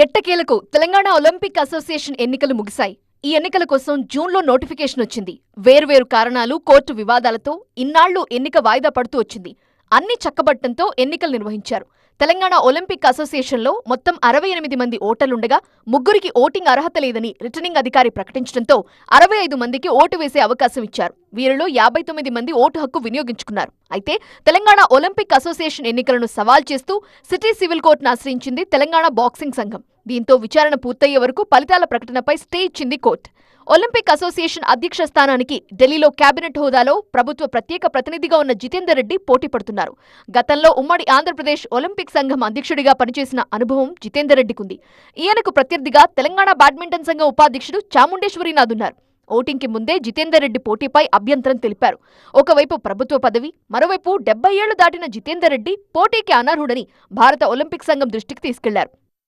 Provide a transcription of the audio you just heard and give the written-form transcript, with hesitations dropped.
ఎట్టకేలకు Telangana Olympic association ఎన్నికలు ముగిశాయి. ఈ ఎన్నికల కోసం జూన్లో నోటిఫికేషన్ వచ్చింది. వేర్వేరు కారణాలు, కోర్టు వివాదాలతో ఇన్నాళ్లు ఎన్నిక వాయిదా పడుతూ వచ్చింది. అన్ని చక్కబట్టంతో ఎన్నికలు నిర్వహించారు. తెలంగాణ ఒలింపిక్ అసోసియేషన్లో మొత్తం 68 మంది ఓటర్లుండగా ముగ్గురికి ఓటింగ్ అర్హత లేదని రిటర్నింగ్ అధికారి ప్రకటించడంతో 65 మందికి ఓటు వేసే అవకాశం ఇచ్చారు. వీరిలో 59 మంది ఓటు హక్కు వినియోగించుకున్నారు. అయితే తెలంగాణ ఒలింపిక్ అసోసియేషన్ ఎన్నికలను సవాల్ చేస్తూ సిటీ సివిల్ కోర్టును ఆశ్రయించింది తెలంగాణ బాక్సింగ్ సంఘం. దీంతో విచారణ పూర్తయ్యే వరకు ఫలితాల ప్రకటనపై స్టే ఇచ్చింది కోర్టు. ఒలింపిక్ అసోసియేషన్ అధ్యక్ష స్థానానికి ఢిల్లీలో కేబినెట్ హోదాలో ప్రభుత్వ ప్రత్యేక ప్రతినిధిగా ఉన్న జితేందర్ రెడ్డి పోటీ పడుతున్నారు. గతంలో ఉమ్మడి ఆంధ్రప్రదేశ్ ఒలింపిక్ సంఘం అధ్యక్షుడిగా పనిచేసిన అనుభవం జితేందర్ రెడ్డికుంది. ఈయనకు ప్రత్యర్థిగా తెలంగాణ బ్యాడ్మింటన్ సంఘం ఉపాధ్యక్షుడు చాముండేశ్వరీనాథ్ ఉన్నారు. ఓటింగ్కి ముందే జితేందర్ రెడ్డి పోటీపై అభ్యంతరం తెలిపారు. ఒకవైపు ప్రభుత్వ పదవి, మరోవైపు 70 ఏళ్లు దాటిన జితేందర్ రెడ్డి పోటీకి అనర్హుడని భారత ఒలింపిక్ సంఘం దృష్టికి తీసుకెళ్లారు.